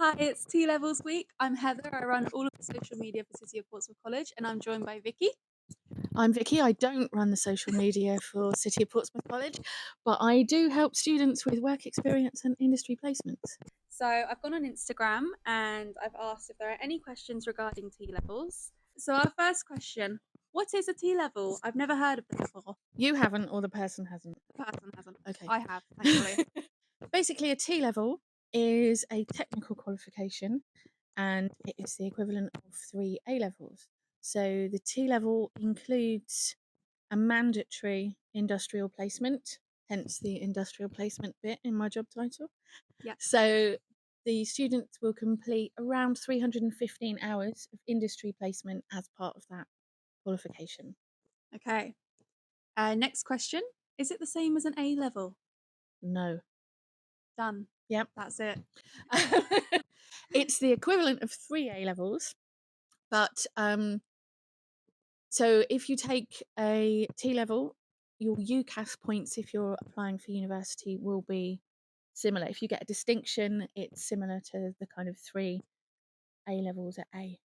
Hi, it's T Levels Week. I'm Heather. I run all of the social media for City of Portsmouth College, and I'm joined by Vicky. I'm Vicky. I don't run the social media for City of Portsmouth College, but I do help students with work experience and industry placements. So I've gone on Instagram and I've asked if there are any questions regarding T levels. So our first question: what is a T level? I've never heard of this before. You haven't, or the person hasn't? The person hasn't. Okay. I have, thankfully. Basically, a T level is a technical qualification, and it is the equivalent of 3 A levels. So the T level includes a mandatory industrial placement, hence the industrial placement bit in my job title. Yeah. So the students will complete around 315 hours of industry placement as part of that qualification. Okay. Next question: is it the same as an A level? No. Done. Yep. That's it. It's the equivalent of 3 A levels, but so if you take a T level, your UCAS points if you're applying for university will be similar. If you get a distinction, it's similar to the kind of 3 A levels at A,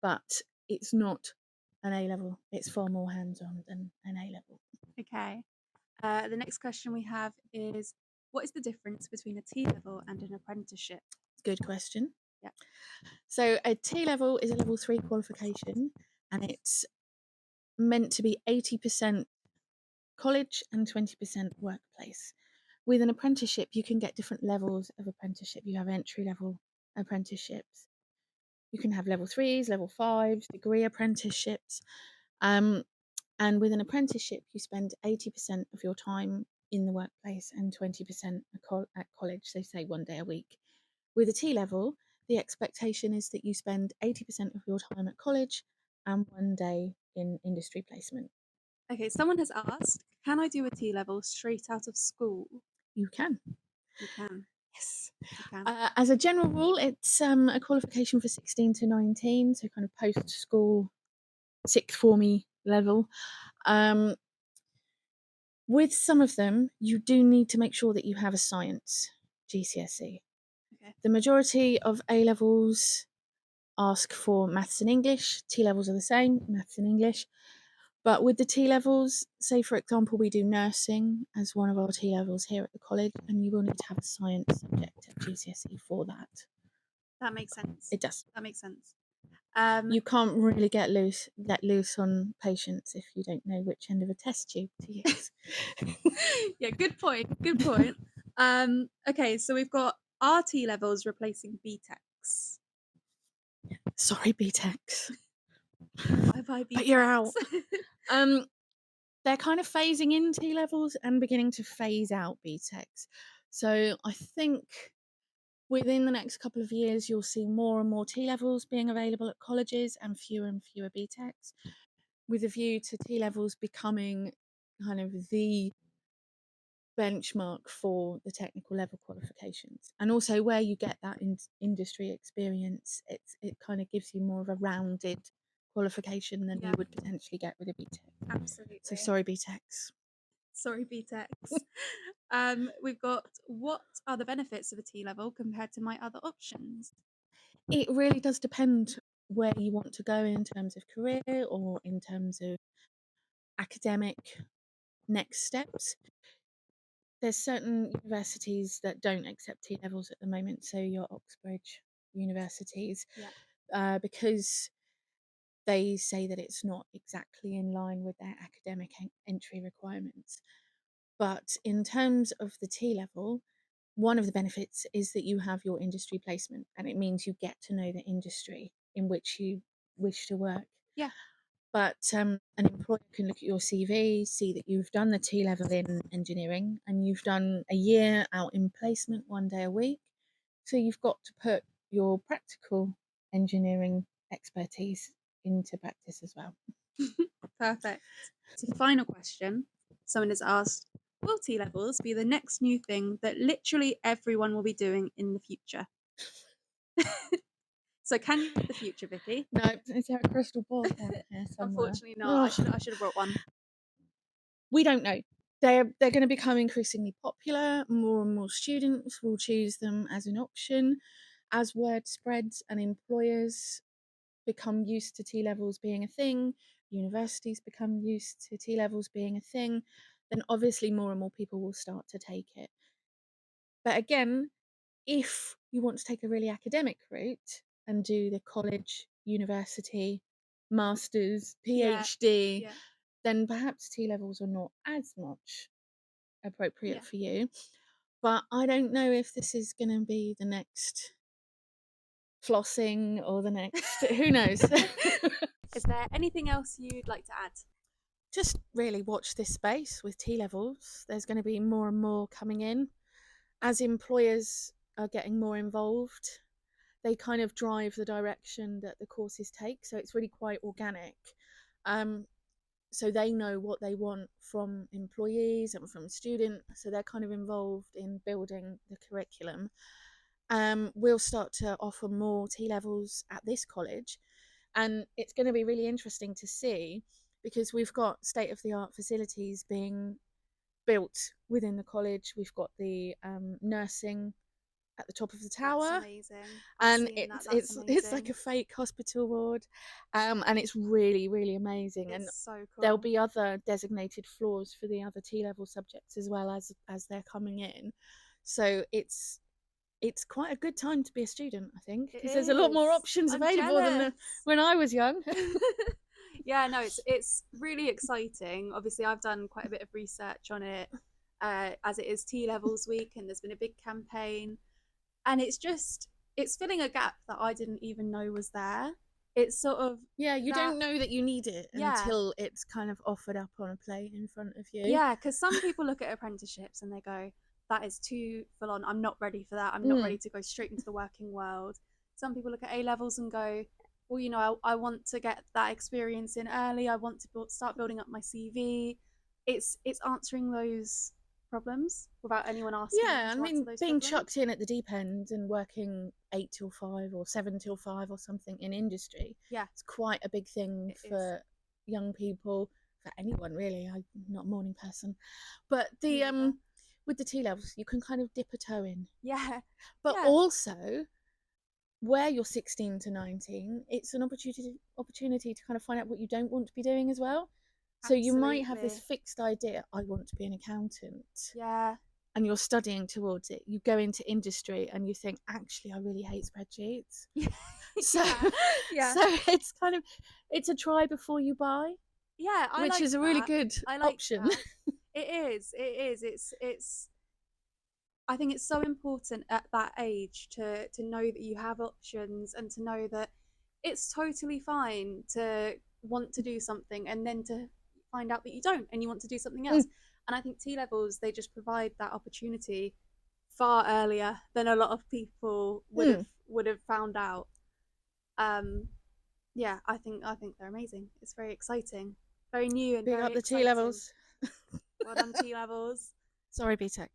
but it's not an A level. It's far more hands-on than an A level. Okay. The next question we have is: what is the difference between a T level and an apprenticeship? Good question. Yeah. So a T level is a level 3 qualification, and it's meant to be 80% college and 20% workplace. With an apprenticeship, you can get different levels of apprenticeship. You have entry level apprenticeships. You can have level 3s, level 5s, degree apprenticeships. And with an apprenticeship, you spend 80% of your time in the workplace and 20% at college, so say 1 day a week. With a T level, the expectation is that you spend 80% of your time at college and 1 day in industry placement. Okay, someone has asked, can I do a T level straight out of school? You can. You can. Yes. You can. As a general rule, it's a qualification for 16 to 19, so kind of post school, sixth formy level. With some of them, you do need to make sure that you have a science GCSE. Okay. The majority of A levels ask for maths and English. T levels are the same, maths and English. But with the T levels, say for example, we do nursing as one of our T levels here at the college, and you will need to have a science subject at GCSE for that. That makes sense. It does. That makes sense. You can't really let loose on patients if you don't know which end of a test tube to use. Yeah, good point. Good point. Okay, so we've got our T levels replacing BTECs. Sorry, BTECs. Bye bye BTECs. But you're out. They're kind of phasing in T levels and beginning to phase out BTECs. So I think within the next couple of years, you'll see more and more T levels being available at colleges and fewer BTECs, with a view to T levels becoming kind of the benchmark for the technical level qualifications. And also where you get that industry experience, it kind of gives you more of a rounded qualification than you would potentially get with a BTEC. Absolutely. So sorry, BTECs. Sorry, BTECs. We've got, what are the benefits of a T level compared to my other options? It really does depend where you want to go in terms of career or in terms of academic next steps. There's certain universities that don't accept T levels at the moment, so your Oxbridge universities, because they say that it's not exactly in line with their academic entry requirements. But in terms of the T level, one of the benefits is that you have your industry placement, and it means you get to know the industry in which you wish to work. Yeah. But an employer can look at your CV, see that you've done the T level in engineering and you've done a year out in placement 1 day a week. So you've got to put your practical engineering expertise into practice as well. Perfect. So the final question, someone has asked, will T levels be the next new thing that literally everyone will be doing in the future? So can you read the future, Vicky? No, is there a crystal ball here somewhere? Unfortunately not. I should have brought one. We don't know. They're going to become increasingly popular. More and more students will choose them as an option. as word spreads and employers become used to T levels being a thing, universities become used to T levels being a thing, then obviously more and more people will start to take it. But again, if you want to take a really academic route and do the college, university, master's, Yeah. PhD, Yeah. then perhaps T levels are not as much appropriate Yeah. for you. But I don't know if this is going to be the next flossing or the next, who knows? Is there anything else you'd like to add? Just really watch this space with T levels. There's going to be more and more coming in. As employers are getting more involved, they kind of drive the direction that the courses take. So it's really quite organic. So they know what they want from employees and from students. So they're kind of involved in building the curriculum. We'll start to offer more T levels at this college. And it's going to be really interesting to see, because we've got state of the art facilities being built within the college. We've got the nursing at the top of the tower. That's amazing. And That's like a fake hospital ward, and it's really, really amazing. It's and so cool. There'll be other designated floors for the other T level subjects as well as they're coming in. So it's quite a good time to be a student, I think, because there's a lot more options available than when I was young. Yeah, no, it's really exciting. Obviously, I've done quite a bit of research on it, as it is T levels week, and there's been a big campaign, and it's filling a gap that I didn't even know was there. It's sort of you don't know that you need it until it's kind of offered up on a plate in front of you. Yeah, because some people look at apprenticeships and they go, that is too full on. I'm not ready for that. I'm not ready to go straight into the working world. Some people look at A levels and go, well, I want to get that experience in early. I want to start building up my CV. It's answering those problems without anyone asking. Yeah, I mean, being chucked in at the deep end and working 8 till 5 or 7 till 5 or something in industry, it's quite a big thing for young people, for anyone really. I'm not a morning person, but with the T levels, you can kind of dip a toe in. Yeah. But also, where you're 16 to 19, it's an opportunity to kind of find out what you don't want to be doing as well. So you might have this fixed idea, I want to be an accountant. Yeah. And you're studying towards it. You go into industry and you think, actually, I really hate spreadsheets. So it's kind of, it's a try before you buy. Yeah, which is a really good option. It is. It's. I think it's so important at that age to know that you have options, and to know that it's totally fine to want to do something and then to find out that you don't and you want to do something else. And I think T levels, they just provide that opportunity far earlier than a lot of people would have found out. Yeah, I think they're amazing. It's very exciting, very new, and big very up the exciting. T levels. Well done, T levels. Sorry, BTEC.